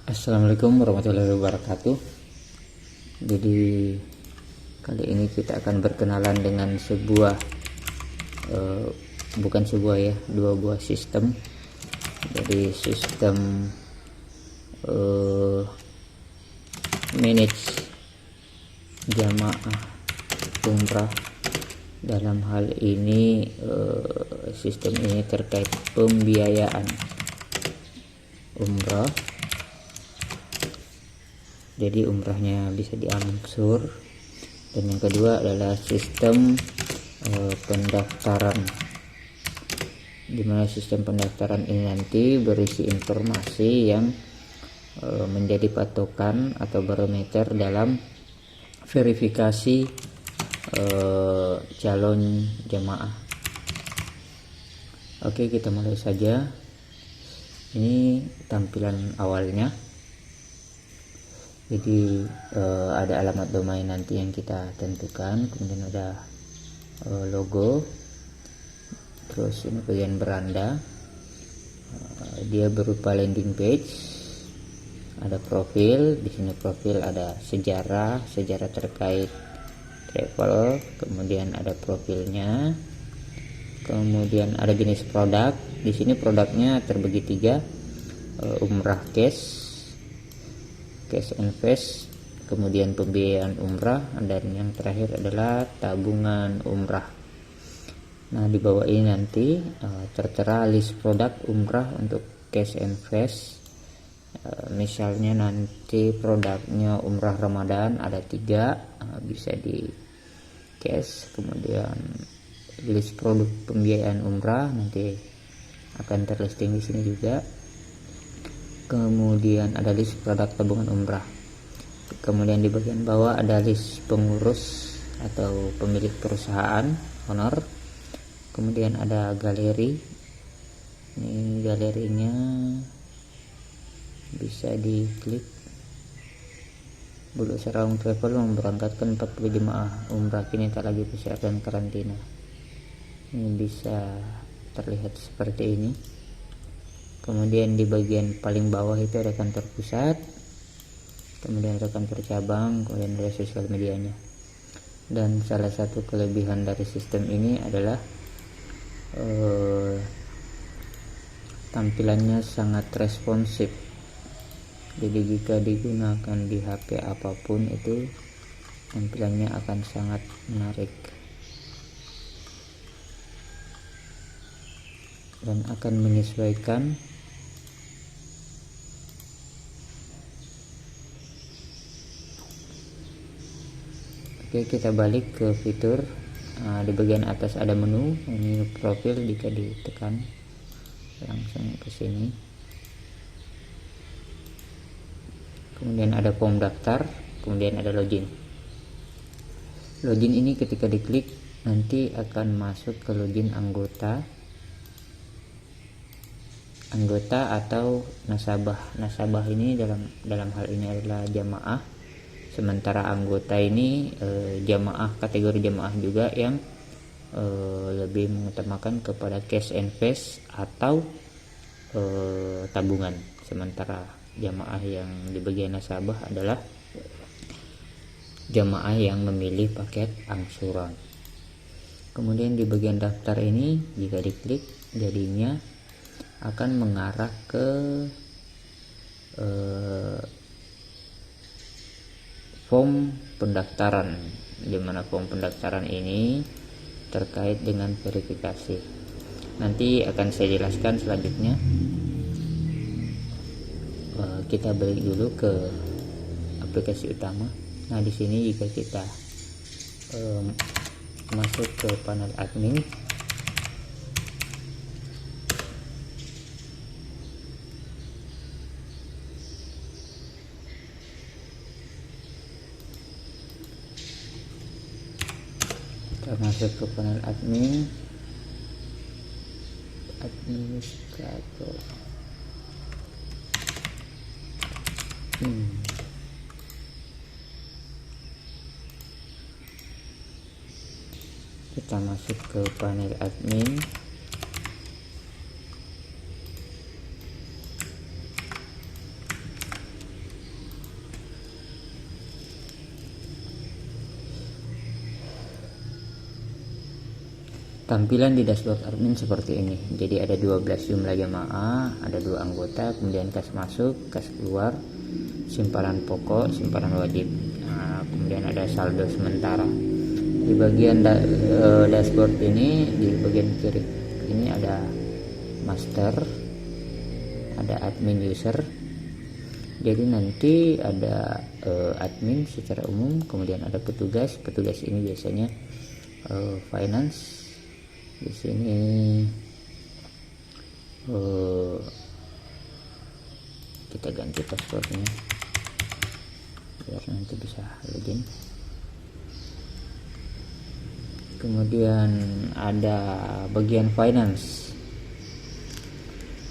Assalamualaikum warahmatullahi wabarakatuh. Jadi kali ini kita akan berkenalan dengan bukan sebuah ya, dua buah sistem. Jadi sistem manage jamaah umrah. Dalam hal ini sistem ini terkait pembiayaan umrah. Jadi umrahnya bisa diangsur. Dan yang kedua adalah sistem pendaftaran, dimana sistem pendaftaran ini nanti berisi informasi yang menjadi patokan atau barometer dalam verifikasi calon jemaah. Oke, kita mulai saja. Ini tampilan awalnya. Jadi ada alamat domain nanti yang kita tentukan, kemudian ada logo, terus ini bagian beranda, dia berupa landing page, ada profil. Di sini profil ada sejarah terkait travel, kemudian ada profilnya, kemudian ada jenis produk. Di sini produknya terbagi tiga, umrah cash and fast, kemudian pembiayaan umrah, dan yang terakhir adalah tabungan umrah. Nah, di bawah ini nanti tertera list produk umrah untuk cash and fast. Misalnya nanti produknya umrah Ramadan ada 3, bisa di cash. Kemudian list produk pembiayaan umrah nanti akan terlisting di sini juga. Kemudian ada list produk tabungan umrah. Kemudian di bagian bawah ada list pengurus atau pemilik perusahaan owner. Kemudian ada galeri. Ini galerinya bisa diklik. Bulu Sarawang Travel memberangkatkan 40 jemaah umrah, kini tak lagi persyaratan karantina. Ini bisa terlihat seperti ini. Kemudian di bagian paling bawah itu ada kantor pusat, kemudian ada kantor cabang, kemudian ada sosial medianya. Dan salah satu kelebihan dari sistem ini adalah tampilannya sangat responsif. Jadi jika digunakan di HP apapun itu tampilannya akan sangat menarik dan akan menyesuaikan Oke, kita balik ke fitur. Di bagian atas ada menu profil. Jika ditekan langsung ke sini, kemudian ada form daftar, kemudian ada login. Login ini ketika diklik nanti akan masuk ke login anggota atau nasabah ini dalam hal ini adalah jamaah. Sementara anggota ini jamaah, kategori jamaah juga yang lebih mengutamakan kepada cash and fast atau tabungan. Sementara jamaah yang di bagian nasabah adalah jamaah yang memilih paket angsuran. Kemudian di bagian daftar ini jika diklik jadinya akan mengarah ke form pendaftaran, di mana form pendaftaran ini terkait dengan verifikasi. Nanti akan saya jelaskan selanjutnya. Kita balik dulu ke aplikasi utama. Nah, di sini jika kita masuk ke panel admin, masuk ke panel administrator. Kita masuk ke panel admin. Tampilan di dashboard admin seperti ini. Jadi ada 12 jumlah jamaah, ada 2 anggota, kemudian kas masuk, kas keluar, simpanan pokok, simpanan wajib. Nah, kemudian ada saldo sementara. Di bagian dashboard ini, di bagian kiri ini ada master, ada admin user. Jadi nanti ada admin secara umum, kemudian ada petugas. Petugas ini biasanya finance. Di sini kita ganti passwordnya biar nanti bisa login. Kemudian ada bagian finance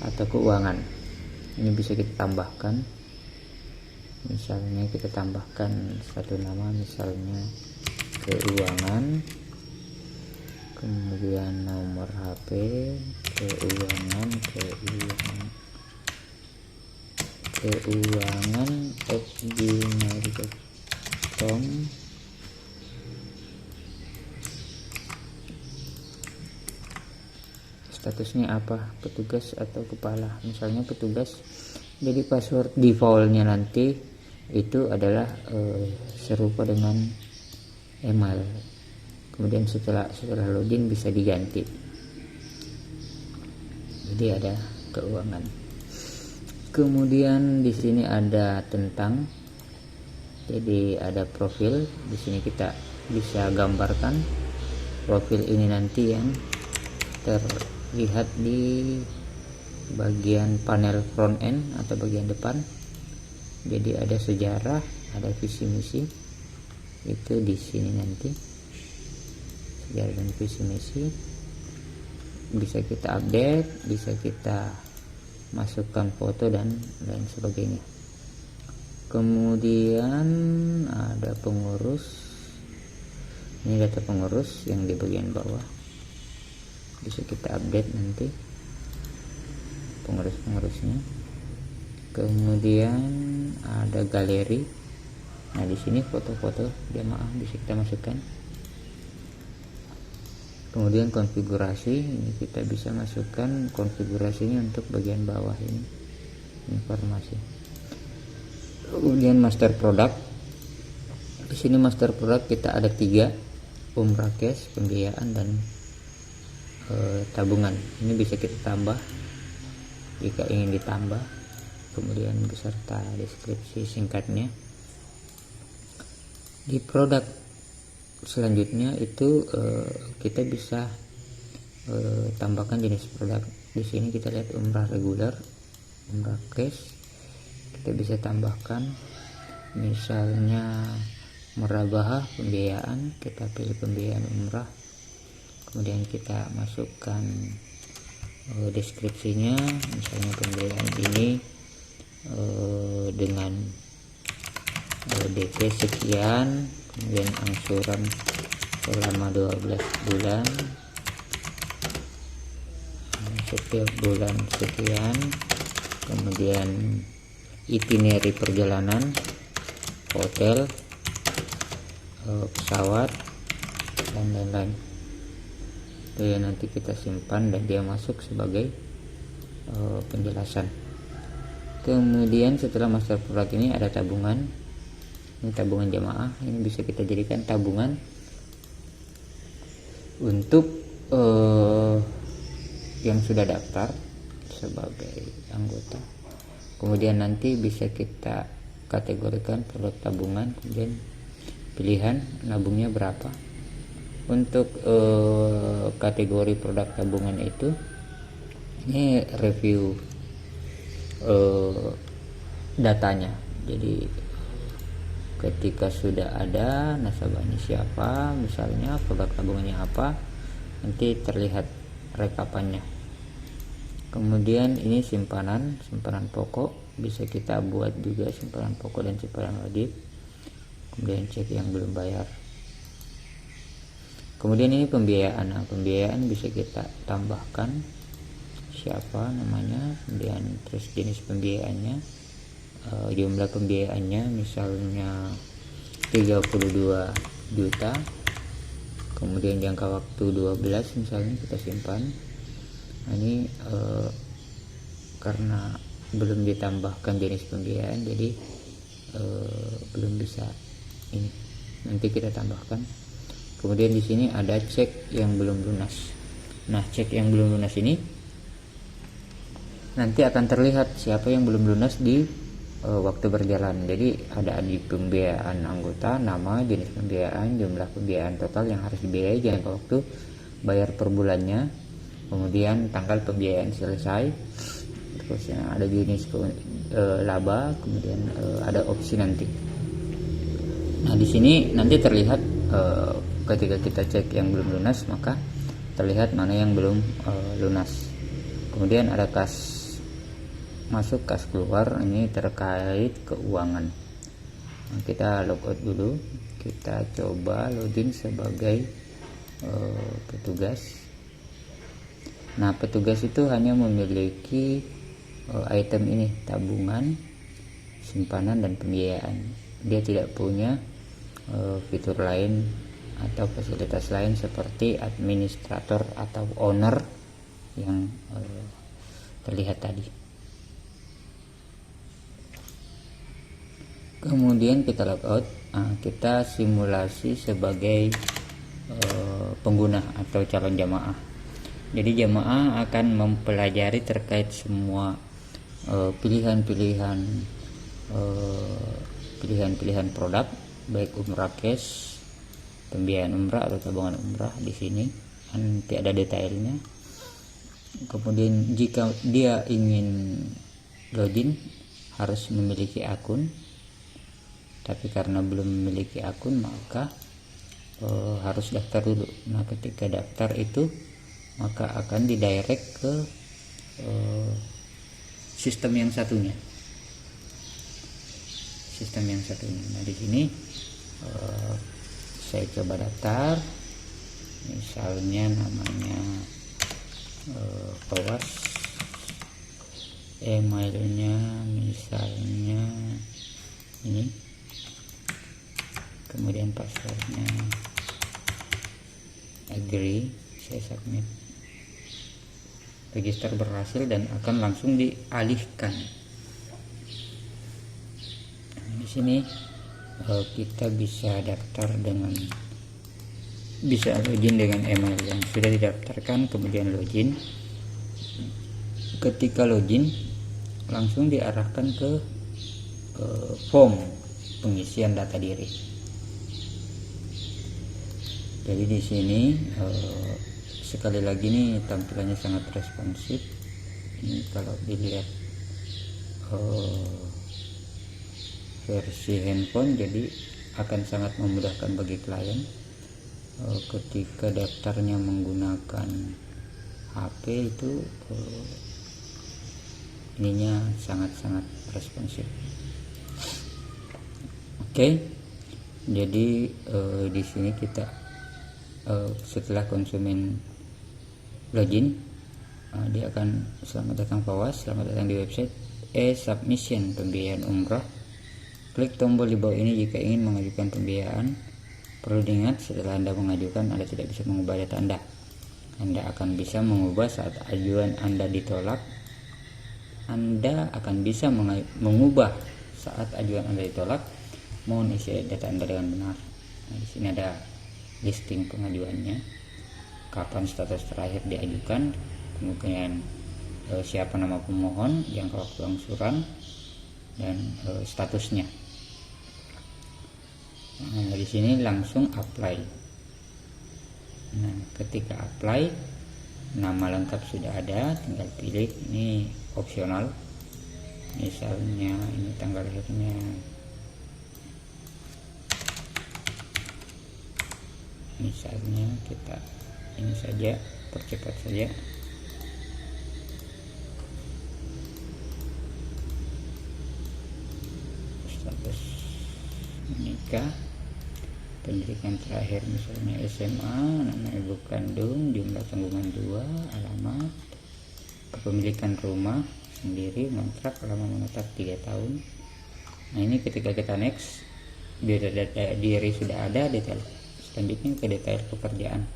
atau keuangan. Ini bisa kita tambahkan, misalnya kita tambahkan satu nama, misalnya keuangan, kemudian nomor HP, keuangan @gmail.com. Statusnya apa, petugas atau kepala, misalnya petugas. Jadi password defaultnya nanti itu adalah serupa dengan email. Kemudian setelah login bisa diganti. Jadi ada keuangan. Kemudian di sini ada tentang. Jadi ada profil. Di sini kita bisa gambarkan profil ini nanti yang terlihat di bagian panel front end atau bagian depan. Jadi ada sejarah, ada visi misi. Itu di sini nanti. Sejarah dan visi misi. Bisa kita update, bisa kita masukkan foto dan lain sebagainya. Kemudian ada pengurus. Ini data pengurus yang di bagian bawah. Bisa kita update nanti pengurus-pengurusnya. Kemudian ada galeri. Nah, di sini foto-foto jamaah bisa kita masukkan. Kemudian konfigurasi, ini kita bisa masukkan konfigurasinya untuk bagian bawah ini, informasi. Kemudian master product. Di sini master product kita ada 3, umrah cash, pembiayaan, dan tabungan. Ini bisa kita tambah jika ingin ditambah. Kemudian beserta deskripsi singkatnya. Di produk selanjutnya itu kita bisa tambahkan jenis produk. Di sini kita lihat umrah reguler, umrah cash. Kita bisa tambahkan misalnya murabahah, pembiayaan. Kita pilih pembiayaan umrah. Kemudian kita masukkan deskripsinya, misalnya pembiayaan ini dengan DP sekian, kemudian angsuran selama 12 bulan, setiap bulan sekian, kemudian itinerary perjalanan, hotel, pesawat, dan lain-lain. Itu ya, nanti kita simpan dan dia masuk sebagai penjelasan. Kemudian setelah master product ini ada tabungan. Ini tabungan jamaah. Ini bisa kita jadikan tabungan untuk yang sudah daftar sebagai anggota. Kemudian nanti bisa kita kategorikan produk tabungan, kemudian pilihan nabungnya berapa. Untuk kategori produk tabungan itu, ini review datanya. Jadi ketika sudah ada nasabahnya siapa, misalnya produk tabungannya apa, nanti terlihat rekapannya. Kemudian ini simpanan pokok, bisa kita buat juga simpanan pokok dan simpanan wajib. Kemudian cek yang belum bayar. Kemudian ini pembiayaan. Nah, pembiayaan bisa kita tambahkan siapa namanya, kemudian terus jenis pembiayaannya, jumlah pembiayaannya misalnya 32 juta, kemudian jangka waktu 12 misalnya kita simpan. Nah, ini karena belum ditambahkan jenis pembiayaan, jadi belum bisa ini, nanti kita tambahkan. Kemudian di sini ada cek yang belum lunas. Nah, cek yang belum lunas ini nanti akan terlihat siapa yang belum lunas di waktu berjalan. Jadi ada di pembiayaan anggota, nama, jenis pembiayaan, jumlah pembiayaan total yang harus dibiayai, jangka waktu, bayar per bulannya, kemudian tanggal pembiayaan selesai, terus ada jenis laba, kemudian ada opsi nanti. Nah, di sini nanti terlihat ketika kita cek yang belum lunas, maka terlihat mana yang belum lunas. Kemudian ada kas masuk, kas keluar, ini terkait keuangan. Nah, kita logout dulu, kita coba login sebagai petugas. Nah, petugas itu hanya memiliki item ini, tabungan, simpanan, dan pembiayaan. Dia tidak punya fitur lain atau fasilitas lain seperti administrator atau owner yang terlihat tadi. Kemudian kita logout, kita simulasi sebagai pengguna atau calon jamaah. Jadi jamaah akan mempelajari terkait semua pilihan-pilihan produk, baik umrah cash, pembiayaan umrah atau tabungan umrah. Di sini nanti ada detailnya. Kemudian jika dia ingin login harus memiliki akun, tapi karena belum memiliki akun maka harus daftar dulu. Nah, ketika daftar itu maka akan didirect ke sistem yang satunya. Nah, di sini saya coba daftar, misalnya namanya Pawas, emailnya misalnya ini, kemudian passwordnya agree, saya submit. Register berhasil dan akan langsung dialihkan. Nah, di sini kita bisa daftar bisa login dengan email yang sudah didaftarkan, kemudian login. Ketika login langsung diarahkan ke form pengisian data diri. Jadi di sini sekali lagi nih tampilannya sangat responsif. Ini kalau dilihat versi handphone, jadi akan sangat memudahkan bagi klien ketika daftarnya menggunakan HP itu ininya sangat-sangat responsif. Oke, jadi di sini kita setelah konsumen login, dia akan selamat datang Pawas, selamat datang di website e-submission pembiayaan umrah. Klik tombol di bawah ini jika ingin mengajukan pembiayaan. Perlu diingat, setelah Anda mengajukan, Anda tidak bisa mengubah data Anda. Anda akan bisa mengubah saat ajuan Anda ditolak. Anda akan bisa mengubah saat ajuan Anda ditolak. Mohon isi data Anda dengan benar. Nah, di sini ada listing pengajuannya, kapan status terakhir diajukan, kemudian siapa nama pemohon, jangka waktu angsuran, dan statusnya. Nah, di sini langsung apply. Nah, ketika apply, nama lengkap sudah ada, tinggal pilih. Ini opsional, misalnya ini tanggal lahirnya, misalnya kita ini saja, percepat saja. Status menikah, pendidikan terakhir misalnya SMA, nama ibu kandung, jumlah tanggungan 2, alamat, kepemilikan rumah sendiri, kontrak, lama menetap 3 tahun. Nah, ini ketika kita next, biar data diri sudah ada, detail lanjutnya ke detail pekerjaan.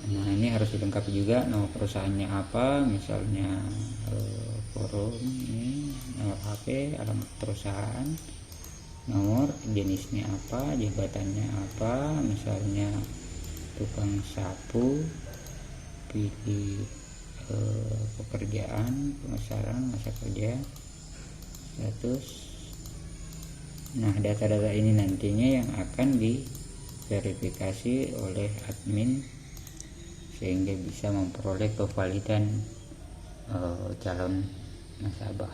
Nah, ini harus dilengkapi juga nomor perusahaannya apa, misalnya forum, ini nomor HP, alamat perusahaan, nomor jenisnya apa, jabatannya apa, misalnya tukang sapu, pilih pekerjaan, pemasaran, masa kerja, status. Nah, data-data ini nantinya yang akan diverifikasi oleh admin sehingga bisa memperoleh kevalidan calon nasabah.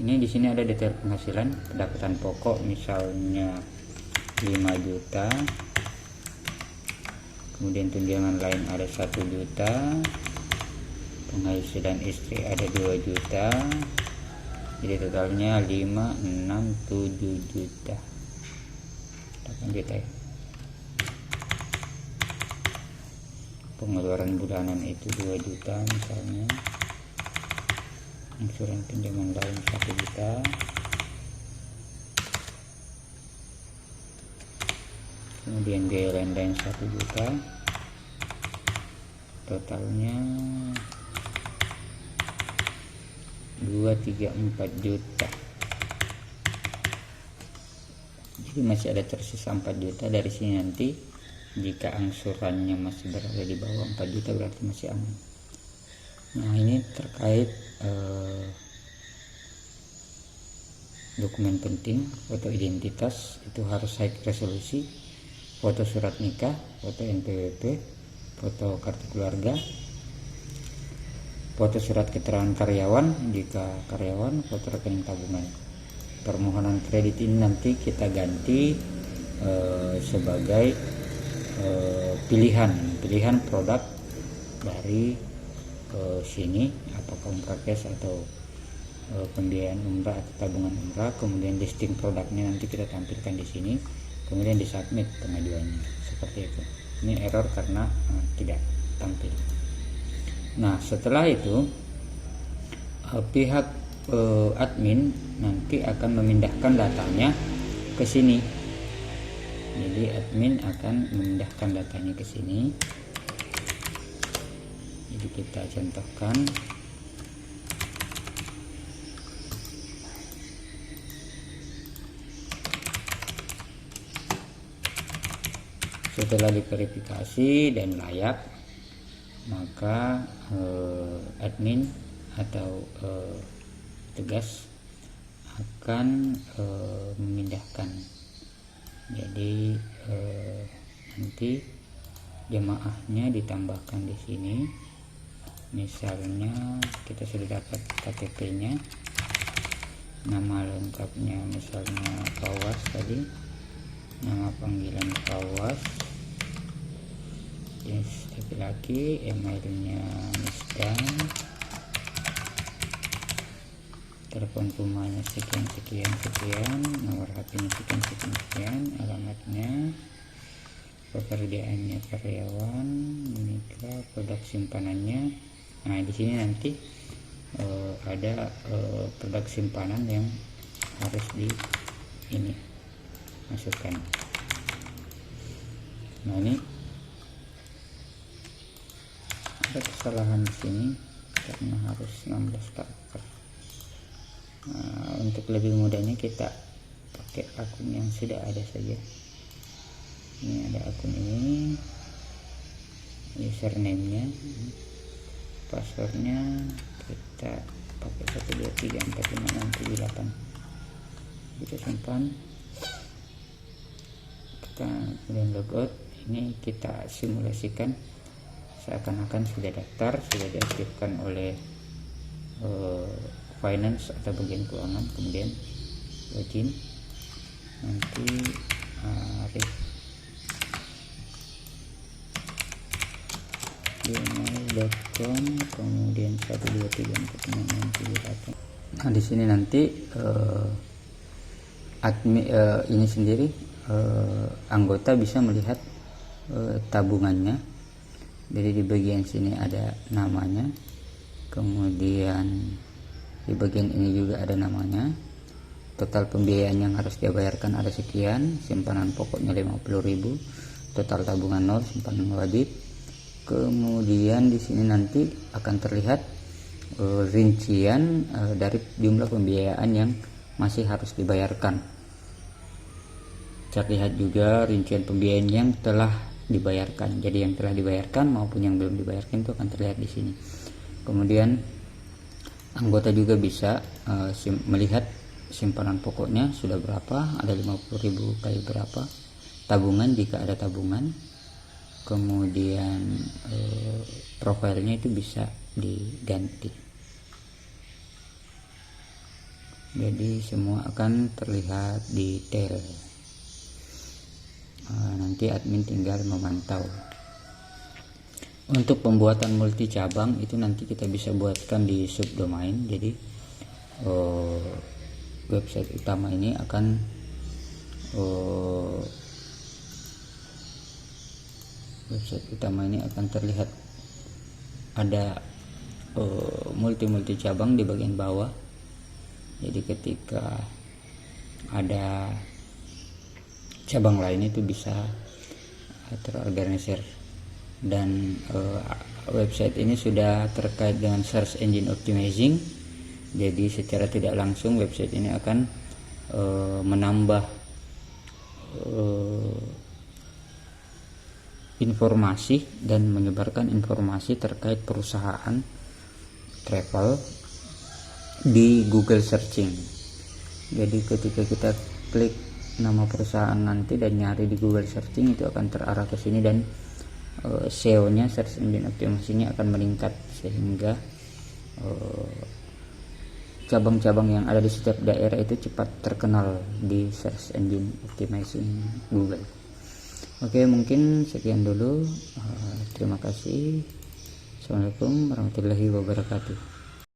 Ini di sini ada detail penghasilan, pendapatan pokok misalnya 5 juta, kemudian tunjangan lain ada 1 juta, penghasilan istri ada 2 juta, jadi totalnya 5, 6, 7 juta, 8 juta ya. Pengeluaran bulanan itu 2 juta misalnya, angsuran pinjaman lain 1 juta, kemudian biaya lain 1 juta, totalnya 2, 3, 4 juta. Jadi masih ada tersisa 4 juta. Dari sini nanti jika angsurannya masih berada di bawah 4 juta berarti masih aman. Nah, ini terkait dokumen penting, foto identitas itu harus high resolusi, foto surat nikah, foto NPWP, foto kartu keluarga, foto surat keterangan karyawan jika karyawan, foto rekening tabungan. Permohonan kredit ini nanti kita ganti sebagai pilihan produk dari sini, apakah umrah cash atau pembiayaan umrah atau tabungan umrah. Kemudian listing produknya nanti kita tampilkan di sini, kemudian disubmit pengajuannya seperti itu. Ini error karena tidak tampil. Nah, setelah itu pihak admin nanti akan memindahkan datanya ke sini. Jadi admin akan memindahkan datanya ke sini. Jadi kita contohkan. Setelah diverifikasi dan layak, maka admin atau tugas akan memindahkan. Jadi nanti jemaahnya ditambahkan di sini. Misalnya kita sudah dapat KTP-nya, nama lengkapnya misalnya Fawas tadi, nama panggilan Fawas, jenis laki-laki, emailnya Misdan, telepon rumahnya sekian, nomor HP-nya sekian, alamatnya, pekerjaannya karyawan, nikah, produk simpanannya. Nah, di sini nanti ada produk simpanan yang harus ini masukkan. Nah, ini ada kesalahan di sini karena harus 16 karakter. Nah, untuk lebih mudahnya kita pakai akun yang sudah ada saja. Ini ada akun ini, username-nya, passwordnya kita pakai 123456778. Kita simpan, kita kemudian logout. Ini kita simulasikan seakan-akan sudah daftar, sudah diaktifkan oleh finance atau bagian keuangan. Kemudian login, nanti gmail.com, kemudian 123456778. Nah, di sini nanti admin ini sendiri anggota bisa melihat tabungannya. Jadi di bagian sini ada namanya, kemudian di bagian ini juga ada namanya, total pembiayaan yang harus dia bayarkan ada sekian, simpanan pokoknya 50.000, total tabungan 0, simpanan wajib. Kemudian di sini nanti akan terlihat rincian dari jumlah pembiayaan yang masih harus dibayarkan. Terlihat juga rincian pembiayaan yang telah dibayarkan. Jadi yang telah dibayarkan maupun yang belum dibayarkan itu akan terlihat di sini. Kemudian anggota juga bisa melihat simpanan pokoknya sudah berapa, ada 50.000 kali berapa, tabungan jika ada tabungan, kemudian profilnya itu bisa diganti. Jadi semua akan terlihat detail. Nanti admin tinggal memantau. Untuk pembuatan multi cabang itu nanti kita bisa buatkan di subdomain. Jadi website utama ini akan terlihat ada multi cabang di bagian bawah. Jadi ketika ada cabang lain itu bisa terorganisir. Dan website ini sudah terkait dengan search engine optimizing, jadi secara tidak langsung website ini akan menambah informasi dan menyebarkan informasi terkait perusahaan travel di Google searching. Jadi ketika kita klik nama perusahaan nanti dan nyari di Google searching, itu akan terarah ke sini dan SEO-nya, search engine optimization-nya akan meningkat, sehingga cabang-cabang yang ada di setiap daerah itu cepat terkenal di search engine optimizing Google. Oke, mungkin sekian dulu. Terima kasih. Assalamualaikum warahmatullahi wabarakatuh.